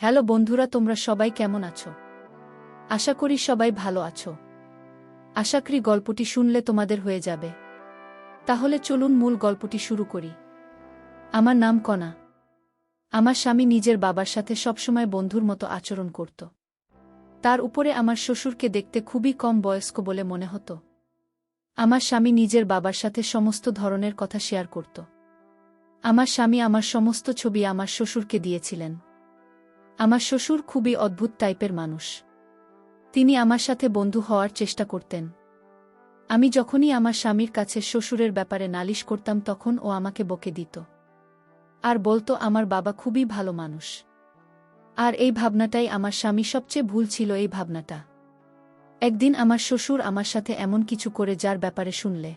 Hello বন্ধুরা, তোমরা সবাই কেমন আছো? আশা করি সবাই ভালো আছো। আশা করি গল্পটি শুনলে তোমাদের হয়ে যাবে। তাহলে চলুন মূল গল্পটি শুরু করি। আমার নাম কণা। আমার স্বামী নিজের বাবার সাথে সবসময় বন্ধুর মতো আচরণ করত। তার উপরে আমার শ্বশুরকে দেখতে খুবই কম বয়স্ক বলে মনে হতো। আমার স্বামী নিজের বাবার সাথে সমস্ত ধরনের কথা শেয়ার করত। আমার স্বামী আমার সমস্ত ছবি আমার শ্বশুরকে দিয়েছিলেন। আমার শ্বশুর খুবই অদ্ভুত টাইপের মানুষ। তিনি আমার সাথে বন্ধু হওয়ার চেষ্টা করতেন। আমি যখনই আমার স্বামীর কাছে শ্বশুরের ব্যাপারে নালিশ করতাম তখন ও আমাকে বকে দিত আর বলতো আমার বাবা খুবই ভালো মানুষ। আর এই ভাবনাটাই আমার স্বামী সবচেয়ে ভুল ছিল। এই ভাবনাটা একদিন আমার শ্বশুর আমার সাথে এমন কিছু করে যার ব্যাপারে শুনলে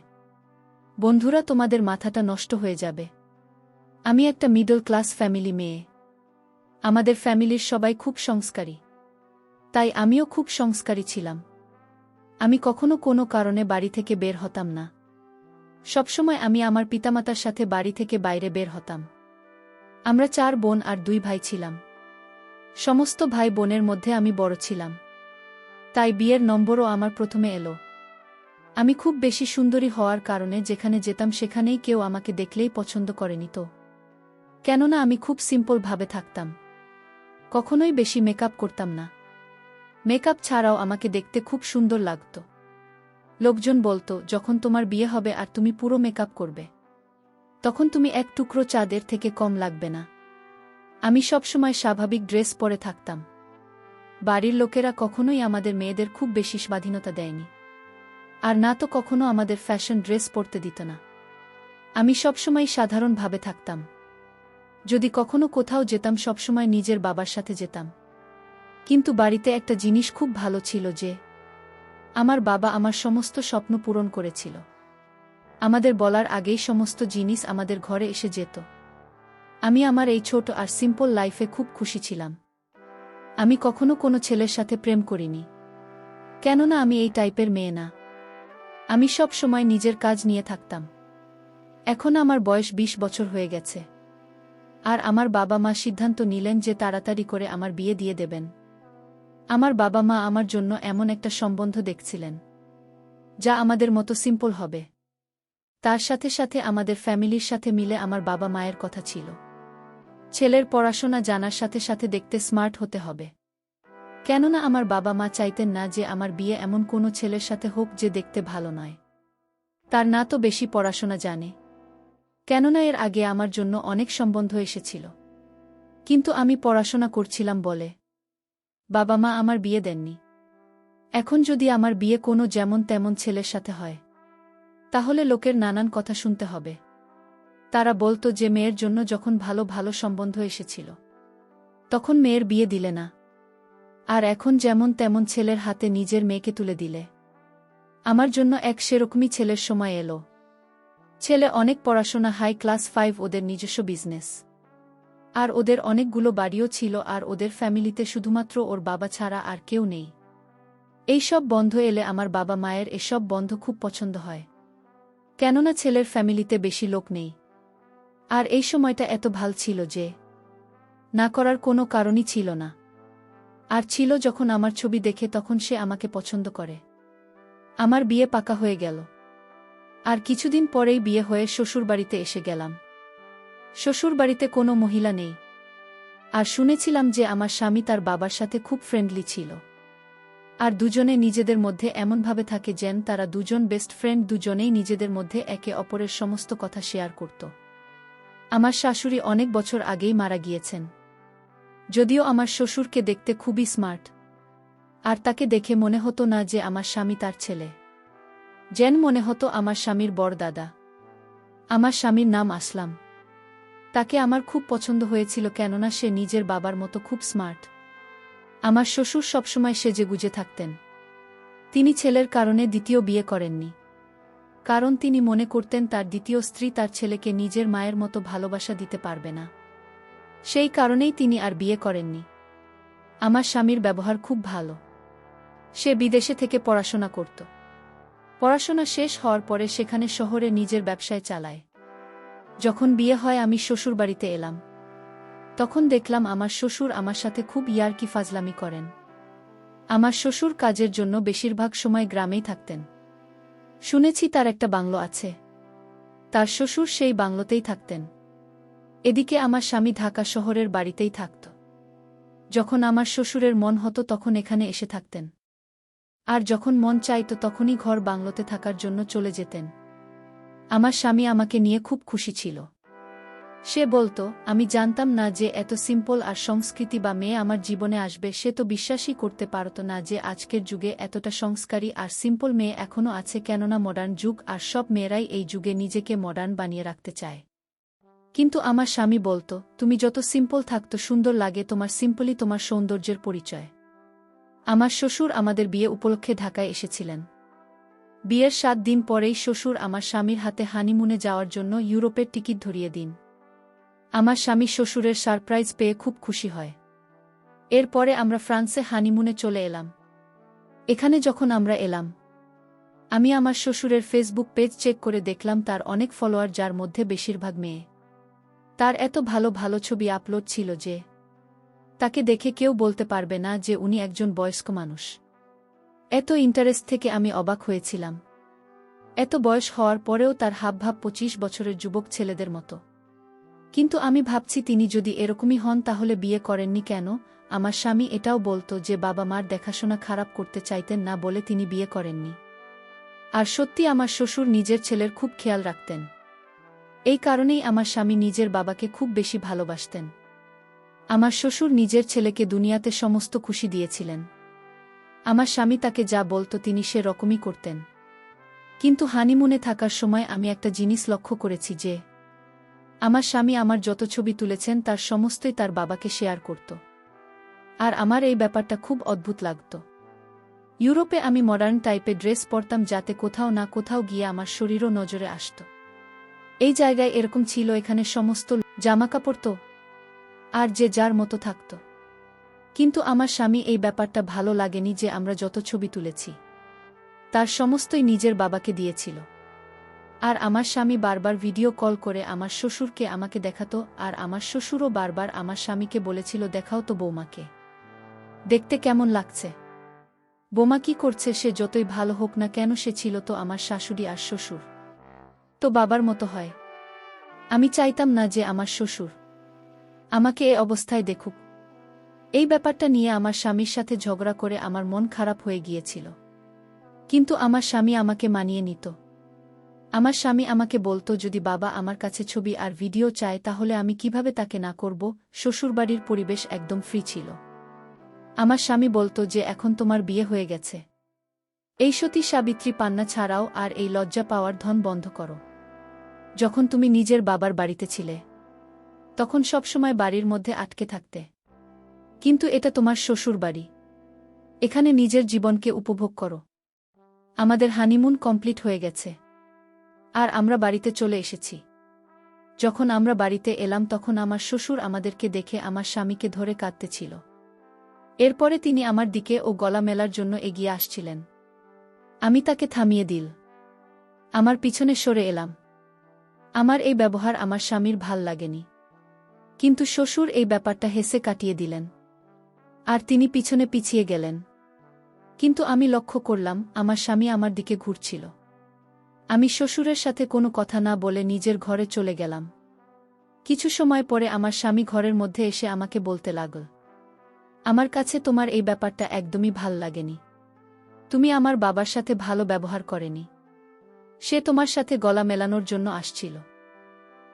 বন্ধুরা তোমাদের মাথাটা নষ্ট হয়ে যাবে। আমি একটা মিডল ক্লাস ফ্যামিলি মেয়ে। আমাদের ফ্যামিলির সবাই খুব সংস্কারী, তাই আমিও খুব সংস্কারী ছিলাম। আমি কখনো কোনো কারণে বাড়ি থেকে বের হতাম না। সবসময় আমি আমার পিতামাতার সাথে বাড়ি থেকে বাইরে বের হতাম। আমরা 4 বোন আর 2 ভাই ছিলাম। সমস্ত ভাই বোনের মধ্যে আমি বড় ছিলাম, তাই বিয়ের নম্বরও আমার প্রথমে এলো। আমি খুব বেশি সুন্দরী হওয়ার কারণে যেখানে যেতাম সেখানেই কেউ আমাকে দেখলেই পছন্দ করেনি তো। কেননা আমি খুব সিম্পল ভাবে থাকতাম, কখনোই বেশি মেকআপ করতাম না। মেকআপ ছাড়াও আমাকে দেখতে খুব সুন্দর লাগত। লোকজন বলতো, যখন তোমার বিয়ে হবে আর তুমি পুরো মেকআপ করবে, তখন তুমি এক টুকরো চাঁদের থেকে কম লাগবে না। আমি সবসময় স্বাভাবিক ড্রেস পরে থাকতাম। বাড়ির লোকেরা কখনোই আমাদের মেয়েদের খুব বেশি স্বাধীনতা দেয়নি, আর না তো কখনো আমাদের ফ্যাশন ড্রেস পরতে দিত না। আমি সবসময় সাধারণভাবে থাকতাম। যদি কখনো কোথাও যেতাম সবসময় নিজের বাবার সাথে যেতাম। কিন্তু বাড়িতে একটা জিনিস খুব ভালো ছিল যে আমার বাবা আমার সমস্ত স্বপ্ন পূরণ করেছিল। আমাদের বলার আগেই সমস্ত জিনিস আমাদের ঘরে এসে যেত। আমি আমার এই ছোট আর সিম্পল লাইফে খুব খুশি ছিলাম। আমি কখনো কোনো ছেলের সাথে প্রেম করিনি, কেননা আমি এই টাইপের মেয়ে না। আমি সব সময় নিজের কাজ নিয়ে থাকতাম। এখন আমার বয়স 20 বছর হয়ে গেছে, আর আমার বাবা মা সিদ্ধান্ত নিলেন যে তাড়াতাড়ি করে আমার বিয়ে দিয়ে দেবেন। আমার বাবা মা আমার জন্য এমন একটা সম্বন্ধ দেখছিলেন যা আমাদের মতো সিম্পল হবে। তার সাথে সাথে আমাদের ফ্যামিলির সাথে মিলে আমার বাবা মায়ের কথা ছিল, ছেলের পড়াশোনা জানার সাথে সাথে দেখতে স্মার্ট হতে হবে। কেননা আমার বাবা মা চাইতেন না যে আমার বিয়ে এমন কোনো ছেলের সাথে হোক যে দেখতে ভালো নয়, তার না তো বেশি পড়াশোনা জানে। কেননা এর আগে আমার জন্য অনেক সম্বন্ধ এসেছিল, কিন্তু আমি পড়াশোনা করছিলাম বলে বাবা মা আমার বিয়ে দেননি। এখন যদি আমার বিয়ে কোনো যেমন তেমন ছেলের সাথে হয়, তাহলে লোকের নানান কথা শুনতে হবে। তারা বলতো যে মেয়ের জন্য যখন ভালো ভালো সম্বন্ধ এসেছিল তখন মেয়ের বিয়ে দিলে না, আর এখন যেমন তেমন ছেলের হাতে নিজের মেয়েকে তুলে দিলে। আমার জন্য এক সেরকমই ছেলের সময় এলো। ছেলে অনেক পড়াশোনা, হাই ক্লাস 5, ওদের নিজস্ব বিজনেস, আর ওদের অনেকগুলো বাড়িও ছিল, আর ওদের ফ্যামিলিতে শুধুমাত্র ওর বাবা ছাড়া আর কেউ নেই। এইসব বন্ধ এলে আমার বাবা মায়ের এসব বন্ধ খুব পছন্দ হয়, কেননা ছেলের ফ্যামিলিতে বেশি লোক নেই। আর এই সময়টা এত ভাল ছিল যে না করার কোনো কারণই ছিল না। আর ছিল যখন আমার ছবি দেখে তখন সে আমাকে পছন্দ করে। আমার বিয়ে পাকা হয়ে গেল, আর কিছুদিন পরেই বিয়ে হয়ে শ্বশুরবাড়িতে এসে গেলাম। শ্বশুরবাড়িতে কোনো মহিলা নেই, আর শুনেছিলাম যে আমার স্বামী তার বাবার সাথে খুব ফ্রেন্ডলি ছিল, আর দুজনে নিজেদের মধ্যে এমনভাবে থাকে যেন তারা দুজন বেস্ট ফ্রেন্ড। দুজনেই নিজেদের মধ্যে একে অপরের সমস্ত কথা শেয়ার করত। আমার শাশুড়ি অনেক বছর আগেই মারা গিয়েছেন, যদিও আমার শ্বশুরকে দেখতে খুবই স্মার্ট, আর তাকে দেখে মনে হতো না যে আমার স্বামী তার ছেলে, যেন মনে হতো আমার স্বামীর বড় দাদা। আমার স্বামীর নাম আসলাম। তাকে আমার খুব পছন্দ হয়েছিল, কেননা সে নিজের বাবার মতো খুব স্মার্ট। আমার শ্বশুর সবসময় সেজেগুজে থাকতেন। তিনি ছেলের কারণে দ্বিতীয় বিয়ে করেননি, কারণ তিনি মনে করতেন তার দ্বিতীয় স্ত্রী তার ছেলেকে নিজের মায়ের মতো ভালোবাসা দিতে পারবে না। সেই কারণেই তিনি আর বিয়ে করেননি। আমার স্বামীর ব্যবহার খুব ভালো। সে বিদেশে থেকে পড়াশোনা করত। পড়াশোনা শেষ হওয়ার পরে সেখানে শহরে নিজের ব্যবসায় চালায়। যখন বিয়ে হয় আমি শ্বশুরবাড়িতে এলাম। তখন দেখলাম আমার শ্বশুর আমার সাথে খুব ইয়ার্কি ফাজলামি করেন। আমার শ্বশুর কাজের জন্য বেশিরভাগ সময় গ্রামেই থাকতেন। শুনেছি তার একটা বাংলো আছে। তার শ্বশুর সেই বাংলোতেই থাকতেন। এদিকে আমার স্বামী ঢাকা শহরের বাড়িতেই থাকত। যখন আমার শ্বশুরের মন হতো তখন এখানে এসে থাকতেন। আর যখন মন চাইত তখনই ঘর বাংলোতে থাকার জন্য চলে যেতেন। আমার স্বামী আমাকে নিয়ে খুব খুশি ছিল। সে বলতো, আমি জানতাম না যে এত সিম্পল আর সংস্কৃতি বা মেয়ে আমার জীবনে আসবে। সে তো বিশ্বাসই করতে পারত না যে আজকের যুগে এতটা সংস্কারী আর সিম্পল মেয়ে এখনও আছে, কেননা মডার্ন যুগ আর সব মেয়েরাই এই যুগে নিজেকে মডার্ন বানিয়ে রাখতে চায়। কিন্তু আমার স্বামী বলতো, তুমি যত সিম্পল থাকতো সুন্দর লাগে, তোমার সিম্পলই তোমার সৌন্দর্যের পরিচয়। আমার শ্বশুর আমাদের বিয়ে উপলক্ষে ঢাকায় এসেছিলেন। বিয়ের 7 দিন পরেই শ্বশুর আমার স্বামীর হাতে হানিমুনে যাওয়ার জন্য ইউরোপের টিকিট ধরিয়ে দিন। আমার স্বামী শ্বশুরের সারপ্রাইজ পেয়ে খুব খুশি হয়। এরপরে আমরা ফ্রান্সে হানিমুনে চলে এলাম। এখানে যখন আমরা এলাম, আমি আমার শ্বশুরের ফেসবুক পেজ চেক করে দেখলাম তার অনেক ফলোয়ার, যার মধ্যে বেশিরভাগ মেয়ে। তার এত ভালো ভালো ছবি আপলোড ছিল যে তাকে দেখে কেউ বলতে পারবে না যে উনি একজন বয়স্ক মানুষ। এত ইন্টারেস্ট থেকে আমি অবাক হয়েছিলাম। এত বয়স হওয়ার পরেও তার হাবভাব 25 বছরের যুবক ছেলেদের মতো। কিন্তু আমি ভাবছি, তিনি যদি এরকমই হন তাহলে বিয়ে করেননি কেন? আমার স্বামী এটাও বলতো যে বাবা মার দেখাশোনা খারাপ করতে চাইতেন না বলে তিনি বিয়ে করেননি। আর সত্যি আমার শ্বশুর নিজের ছেলের খুব খেয়াল রাখতেন। এই কারণেই আমার স্বামী নিজের বাবাকে খুব বেশি ভালোবাসতেন। আমার শ্বশুর নিজের ছেলেকে দুনিয়াতে সমস্ত খুশি দিয়েছিলেন। আমার স্বামী তাকে যা বলতো তিনি সে রকমই করতেন। কিন্তু হানিমুনে থাকার সময় আমি একটা জিনিস লক্ষ্য করেছি যে আমার স্বামী আমার যত ছবি তুলেছেন তার সমস্তই তার বাবাকে শেয়ার করত। আর আমার এই ব্যাপারটা খুব অদ্ভুত লাগত। ইউরোপে আমি মডার্ন টাইপের ড্রেস পরতাম যাতে কোথাও না কোথাও গিয়ে আমার শরীরও নজরে আসত। এই জায়গায় এরকম ছিল, এখানে সমস্ত জামাকাপড় তো আর যে যার মতো থাকত। কিন্তু আমার স্বামী এই ব্যাপারটা ভালো লাগেনি যে আমরা যত ছবি তুলেছি তার সমস্তই নিজের বাবাকে দিয়েছিল। আর আমার স্বামী বারবার ভিডিও কল করে আমার শ্বশুরকে আমাকে দেখাতো, আর আমার শ্বশুরও বারবার আমার স্বামীকে বলেছিল, দেখাও তো বৌমাকে, দেখতে কেমন লাগছে। বৌমা কি করছে? সে যতই ভালো হোক না কেন, সে ছিল তো আমার শাশুড়ি, আর শ্বশুর তো বাবার মতো হয়। আমি চাইতাম না যে আমার শ্বশুর আমাকে এই অবস্থায় দেখুক। এই ব্যাপারটা নিয়ে আমার স্বামীর সাথে ঝগড়া করে আমার মন খারাপ হয়ে গিয়েছিল। কিন্তু আমার স্বামী আমাকে মানিয়ে নিত। আমার স্বামী আমাকে বলতো, যদি বাবা আমার কাছে ছবি আর ভিডিও চায় তাহলে আমি কিভাবে তাকে না করব। শ্বশুরবাড়ির পরিবেশ একদম ফ্রি ছিল। আমার স্বামী বলতো যে এখন তোমার বিয়ে হয়ে গেছে, এই সতী সাবিত্রী পান্না ছাড়াও আর এই লজ্জা পাওয়ার ধন বন্ধ করো। যখন তুমি নিজের বাবার বাড়িতে ছিলে তখন সবসময় বাড়ির মধ্যে আটকে থাকতে, কিন্তু এটা তোমার শ্বশুর বাড়ি, এখানে নিজের জীবনকে উপভোগ করো। আমাদের হানিমুন কমপ্লিট হয়ে গেছে আর আমরা বাড়িতে চলে এসেছি। যখন আমরা বাড়িতে এলাম তখন আমার শ্বশুর আমাদেরকে দেখে আমার স্বামীকে ধরে কাঁদতেছিল। এরপরে তিনি আমার দিকে ও গলা মেলার জন্য এগিয়ে আসছিলেন। আমি তাকে থামিয়ে দিল, আমার পিছনে সরে এলাম। আমার এই ব্যবহার আমার স্বামীর ভাল লাগেনি, কিন্তু শ্বশুর এই ব্যাপারটা হেসে কাটিয়ে দিলেন আর তিনি পিছনে পিছিয়ে গেলেন। কিন্তু আমি লক্ষ্য করলাম আমার স্বামী আমার দিকে ঘুরছিল। আমি শ্বশুরের সাথে কোনো কথা না বলে নিজের ঘরে চলে গেলাম। কিছু সময় পরে আমার স্বামী ঘরের মধ্যে এসে আমাকে বলতে লাগল, আমার কাছে তোমার এই ব্যাপারটা একদমই ভাল লাগেনি। তুমি আমার বাবার সাথে ভালো ব্যবহার করেনি। সে তোমার সাথে গলা মেলানোর জন্য আসছিল,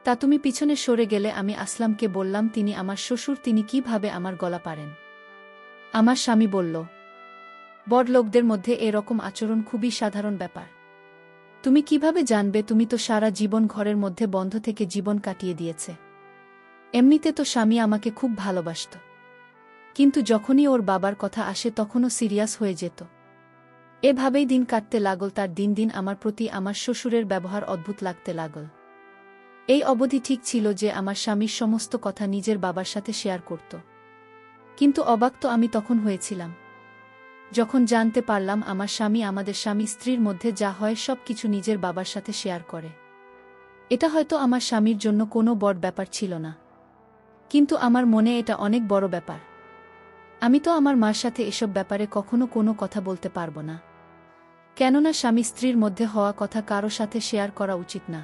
তা তুমি পিছনে সরে গেলে। আমি আসলামকে বললাম, তিনি আমার শ্বশুর, তিনি কিভাবে আমার গলা পারেন? আমার স্বামী বলল, বড়লোকদের মধ্যে এরকম আচরণ খুবই সাধারণ ব্যাপার। তুমি কিভাবে জানবে? তুমি তো সারা জীবন ঘরের মধ্যে বন্ধ থেকে জীবন কাটিয়ে দিয়েছে। এমনিতে তো স্বামী আমাকে খুব ভালোবাসত, কিন্তু যখনই ওর বাবার কথা আসে তখনও সিরিয়াস হয়ে যেত। এভাবেই দিন কাটতে লাগল। তার দিন দিন আমার প্রতি আমার শ্বশুরের ব্যবহার অদ্ভুত লাগতে লাগল। এই অবধি ঠিক ছিল যে আমার স্বামীর সমস্ত কথা নিজের বাবার সাথে শেয়ার করত। কিন্তু অবাক তো আমি তখন হয়েছিলাম যখন জানতে পারলাম আমার স্বামী আমাদের স্বামী স্ত্রীর মধ্যে যা হয় সব কিছু নিজের বাবার সাথে শেয়ার করে। এটা হয়তো আমার স্বামীর জন্য কোনো বড় ব্যাপার ছিল না, কিন্তু আমার মনে এটা অনেক বড় ব্যাপার। আমি তো আমার মার সাথে এসব ব্যাপারে কখনো কোনো কথা বলতে পারব না। কেননা স্বামী স্ত্রীর মধ্যে হওয়া কথা কারো সাথে শেয়ার করা উচিত না।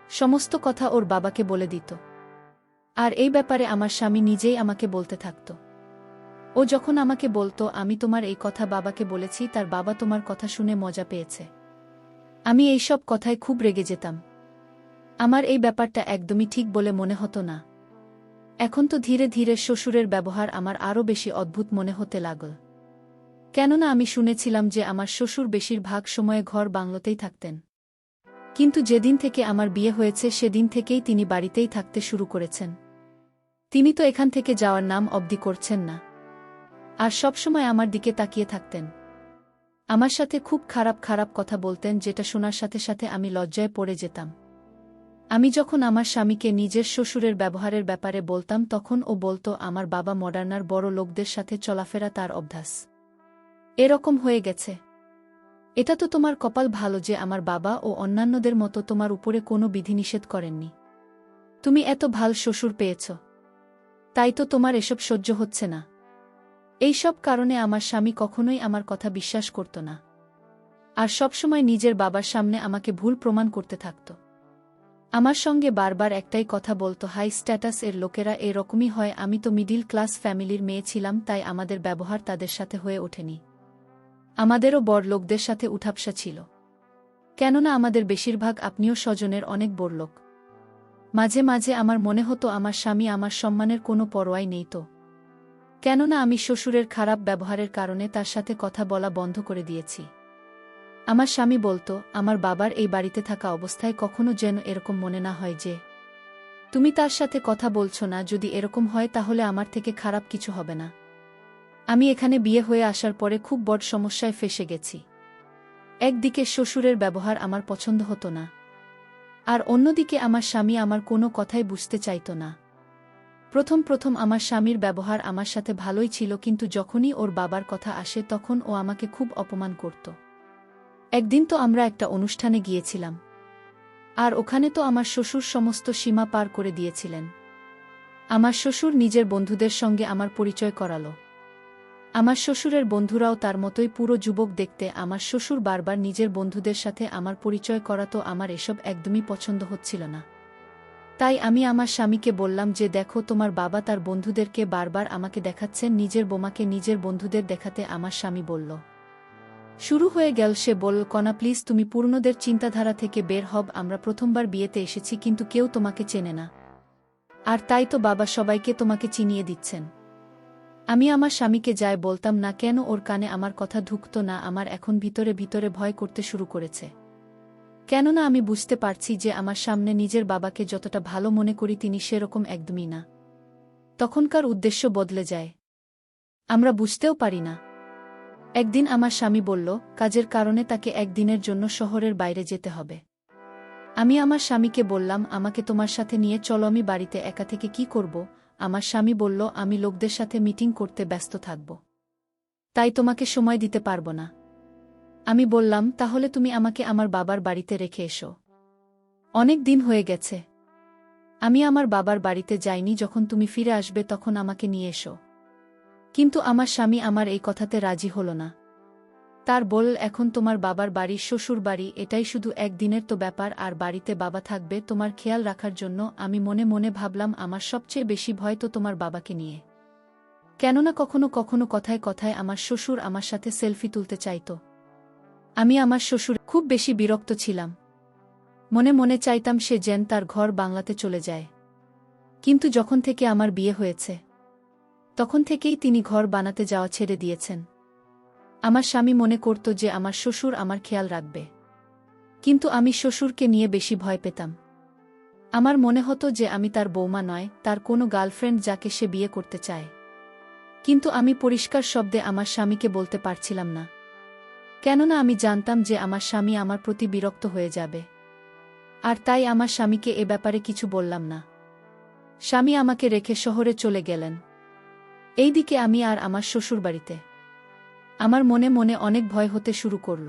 সমস্ত কথা ওর বাবাকে বলে দিত। আর এই ব্যাপারে আমার স্বামী নিজেই আমাকে বলতে থাকত। ও যখন আমাকে বলতো, আমি তোমার এই কথা বাবাকে বলেছি, তার বাবা তোমার কথা শুনে মজা পেয়েছে। আমি এই সব কথায় খুব রেগে যেতাম। আমার এই ব্যাপারটা একদমই ঠিক বলে মনে হতো না। এখন তো ধীরে ধীরে শ্বশুরের ব্যবহার আমার আরও বেশি অদ্ভুত মনে হতে লাগল। কেননা আমি শুনেছিলাম যে আমার শ্বশুর বেশিরভাগ সময়ে ঘর বাংলোতেই থাকতেন। কিন্তু যেদিন থেকে আমার বিয়ে হয়েছে সেদিন থেকেই তিনি বাড়িতেই থাকতে শুরু করেছেন। তিনি তো এখান থেকে যাওয়ার নাম অবধি করছেন না। আর সবসময় আমার দিকে তাকিয়ে থাকতেন। আমার সাথে খুব খারাপ খারাপ কথা বলতেন, যেটা শোনার সাথে সাথে আমি লজ্জায় পড়ে যেতাম। আমি যখন আমার স্বামীকে নিজের শ্বশুরের ব্যবহারের ব্যাপারে বলতাম, তখন ও বলতো, আমার বাবা মডার্নার বড় লোকদের সাথে চলাফেরা তার অভ্যাস। এরকম হয়ে গেছে। এটা তো তোমার কপাল ভালো যে আমার বাবা ও অন্যান্যদের মতো তোমার উপরে কোনো বিধিনিষেধ করেননি। তুমি এত ভাল শ্বশুর পেয়েছ, তাই তো তোমার এসব সহ্য হচ্ছে না। এই সব কারণে আমার স্বামী কখনোই আমার কথা বিশ্বাস করত না। আর সবসময় নিজের বাবার সামনে আমাকে ভুল প্রমাণ করতে থাকত। আমার সঙ্গে বারবার একটাই কথা বলতো, হাই স্ট্যাটাস এর লোকেরা এরকমই হয়, আমি তো মিডিল ক্লাস ফ্যামিলির মেয়ে ছিলাম, তাই আমাদের ব্যবহার তাদের সাথে হয়ে ওঠেনি। আমাদেরও বড় লোকদের সাথে উঠাপসা ছিল। কেননা আমাদের বেশিরভাগ আত্মীয় স্বজনের অনেক বড়লোক। মাঝে মাঝে আমার মনে হতো আমার স্বামী আমার সম্মানের কোনো পরোয়াই নেই তো। কেননা আমি শ্বশুরের খারাপ ব্যবহারের কারণে তার সাথে কথা বলা বন্ধ করে দিয়েছি। আমার স্বামী বলতো, আমার বাবার এই বাড়িতে থাকা অবস্থায় কখনো যেন এরকম মনে না হয় যে তুমি তার সাথে কথা বলছো না। যদি এরকম হয় তাহলে আমার থেকে খারাপ কিছু হবে না। আমি এখানে বিয়ে হয়ে আসার পরে খুব বড় সমস্যায় ফেঁসে গেছি। একদিকে শ্বশুরের ব্যবহার আমার পছন্দ হতো না, আর অন্যদিকে আমার স্বামী আমার কোনো কথাই বুঝতে চাইত না। প্রথম প্রথম আমার স্বামীর ব্যবহার আমার সাথে ভালোই ছিল, কিন্তু যখনই ওর বাবার কথা আসে তখন ও আমাকে খুব অপমান করত। একদিন তো আমরা একটা অনুষ্ঠানে গিয়েছিলাম, আর ওখানে তো আমার শ্বশুর সমস্ত সীমা পার করে দিয়েছিলেন। আমার শ্বশুর নিজের বন্ধুদের সঙ্গে আমার পরিচয় করালো। আমার শ্বশুরের বন্ধুরাও তার মতোই পুরো যুবক দেখতে। আমার শ্বশুর বারবার নিজের বন্ধুদের সাথে আমার পরিচয় করাতো। আমার এসব একদমই পছন্দ হচ্ছিল না। তাই আমি আমার স্বামীকে বললাম যে, দেখো, তোমার বাবা তার বন্ধুদেরকে বারবার আমাকে দেখাচ্ছেন, নিজের বোমাকে নিজের বন্ধুদের দেখাতে। আমার স্বামী বলল, শুরু হয়ে গেল। সে বলল, কনা প্লিজ, তুমি পুরনোদের চিন্তাধারা থেকে বের হব। আমরা প্রথমবার বিয়েতে এসেছি, কিন্তু কেউ তোমাকে চেনে না, আর তাই তো বাবা সবাইকে তোমাকে চিনিয়ে দিচ্ছেন। আমি আমার স্বামীকে যাই বলতাম না কেন, ওর কানে আমার কথা ঢুকত না। আমার এখন ভিতরে ভিতরে ভয় করতে শুরু করেছে। কেননা আমি বুঝতে পারছি যে আমার সামনে নিজের বাবাকে যতটা ভালো মনে করি, তিনি সেরকম একদমই না। তখনকার উদ্দেশ্য বদলে যায়, আমরা বুঝতেও পারি না। একদিন আমার স্বামী বলল, কাজের কারণে তাকে একদিনের জন্য শহরের বাইরে যেতে হবে। আমি আমার স্বামীকে বললাম, আমাকে তোমার সাথে নিয়ে চলো, আমি বাড়িতে একা থেকে কি করব। আমার স্বামী বলল, আমি লোকদের সাথে মিটিং করতে ব্যস্ত থাকব, তাই তোমাকে সময় দিতে পারব না। আমি বললাম, তাহলে তুমি আমাকে আমার বাবার বাড়িতে রেখে এসো। অনেক দিন হয়ে গেছে, আমি আমার বাবার বাড়িতে যাইনি। যখন তুমি ফিরে আসবে তখন আমাকে নিয়ে এসো। কিন্তু আমার স্বামী আমার এই কথাতে রাজি হল না। তার বল, এখন তোমার বাবার বাড়ি শ্বশুর বাড়ি, এটাই শুধু একদিনের তো ব্যাপার, আর বাড়িতে বাবা থাকবে তোমার খেয়াল রাখার জন্য। আমি মনে মনে ভাবলাম, আমার সবচেয়ে বেশি ভয় তো তোমার বাবাকে নিয়ে। কেননা কখনো কখনো কথায় কথায় আমার শ্বশুর আমার সাথে সেলফি তুলতে চাইত। আমি আমার শ্বশুর খুব বেশি বিরক্ত ছিলাম। মনে মনে চাইতাম সে যেন তার ঘর বাংলাতে চলে যায়। কিন্তু যখন থেকে আমার বিয়ে হয়েছে তখন থেকেই তিনি ঘর বানাতে যাওয়া ছেড়ে দিয়েছেন। আমার স্বামী মনে করত যে আমার শ্বশুর আমার খেয়াল রাখবে, কিন্তু আমি শ্বশুরকে নিয়ে বেশি ভয় পেতাম। আমার মনে হতো যে আমি তার বৌমা নয়, তার কোনো গার্লফ্রেন্ড যাকে সে বিয়ে করতে চায়। কিন্তু আমি পরিষ্কার শব্দে আমার স্বামীকে বলতে পারছিলাম না, কেননা আমি জানতাম যে আমার স্বামী আমার প্রতি বিরক্ত হয়ে যাবে। আর তাই আমার স্বামীকে এ ব্যাপারে কিছু বললাম না। স্বামী আমাকে রেখে শহরে চলে গেলেন। এইদিকে আমি আর আমার শ্বশুরবাড়িতে। আমার মনে মনে অনেক ভয় হতে শুরু করল।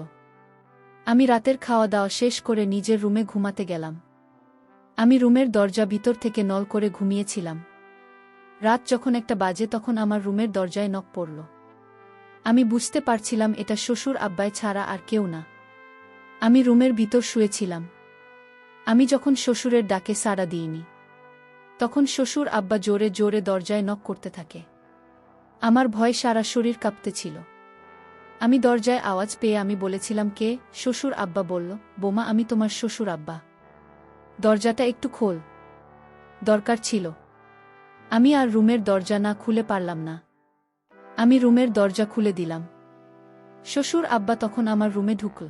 আমি রাতের খাওয়া দাওয়া শেষ করে নিজের রুমে ঘুমাতে গেলাম। আমি রুমের দরজা ভিতর থেকে নল করে ঘুমিয়েছিলাম। রাত যখন একটা বাজে তখন আমার রুমের দরজায় নক পড়ল। আমি বুঝতে পারছিলাম এটা শ্বশুর আব্বাই ছাড়া আর কেউ না। আমি রুমের ভিতর শুয়েছিলাম। আমি যখন শ্বশুরের ডাকে সাড়া দিইনি, তখন শ্বশুর আব্বা জোরে জোরে দরজায় নক করতে থাকে। আমার ভয় সারা শরীর কাঁপতেছিল। আমি দরজায় আওয়াজ পেয়ে আমি বলেছিলাম, কে? শ্বশুর আব্বা বলল, বোমা, আমি তোমার শ্বশুর আব্বা। দরজাটা একটু খোল। দরকার ছিল। আমি আর রুমের দরজা না খুলে পারলাম না। আমি রুমের দরজা খুলে দিলাম। শ্বশুর আব্বা তখন আমার রুমে ঢুকল।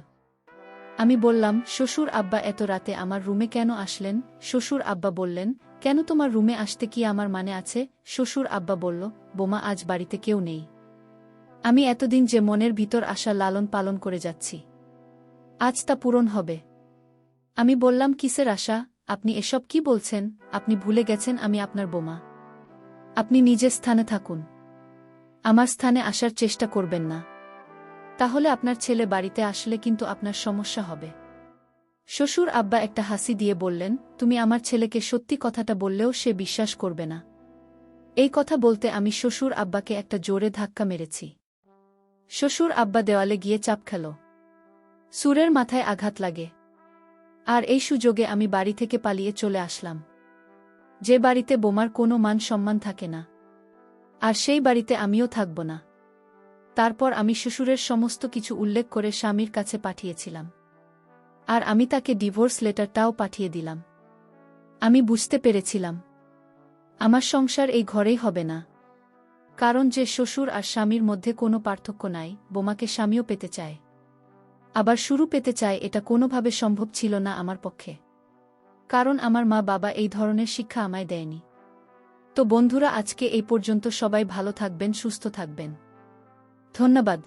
আমি বললাম, শ্বশুর আব্বা, এত রাতে আমার রুমে কেন আসলেন? শ্বশুর আব্বা বললেন, কেন, তোমার রুমে আসতে কি আমার মানে আছে? শ্বশুর আব্বা বলল, বোমা, আজ বাড়িতে কেউ নেই। আমি এতদিন যে মনের ভিতর আশা লালন পালন করে যাচ্ছি, আজ তা পূরণ হবে। আমি বললাম, কিসের আশা? আপনি এসব কি বলছেন? আপনি ভুলে গেছেন আমি আপনার বোমা। আপনি নিজের স্থানে থাকুন, আমার স্থানে আসার চেষ্টা করবেন না। তাহলে আপনার ছেলে বাড়িতে আসলে কিন্তু আপনার সমস্যা হবে। শ্বশুর আব্বা একটা হাসি দিয়ে বললেন, তুমি আমার ছেলেকে সত্যি কথাটা বললেও সে বিশ্বাস করবে না। এই কথা বলতে আমি শ্বশুর আব্বাকে একটা জোরে ধাক্কা মেরেছি। শ্বশুর আব্বা দেওয়ালে গিয়ে চাপ খেল। সুরের মাথায় আঘাত লাগে। আর এই সুযোগে আমি বাড়ি থেকে পালিয়ে চলে আসলাম। যে বাড়িতে বোমার কোনো মান সম্মান থাকে না, আর সেই বাড়িতে আমিও থাকব না। তারপর আমি শ্বশুরের সমস্ত কিছু উল্লেখ করে স্বামীর কাছে পাঠিয়েছিলাম। আর আমি তাকে ডিভোর্স লেটারটাও পাঠিয়ে দিলাম। আমি বুঝতে পেরেছিলাম আমার সংসার এই ঘরেই হবে না। কারণ যে শ্বশুর আর স্বামীর মধ্যে কোনো পার্থক্য নাই, বোমাকে স্বামীও পেতে চায়, আবার শুরু পেতে চায়, এটা কোনোভাবে সম্ভব ছিল না আমার পক্ষে। কারণ আমার মা বাবা এই ধরনের শিক্ষা আমায় দেয়নি। তো বন্ধুরা, আজকে এই পর্যন্ত। সবাই ভালো থাকবেন, সুস্থ থাকবেন। ধন্যবাদ।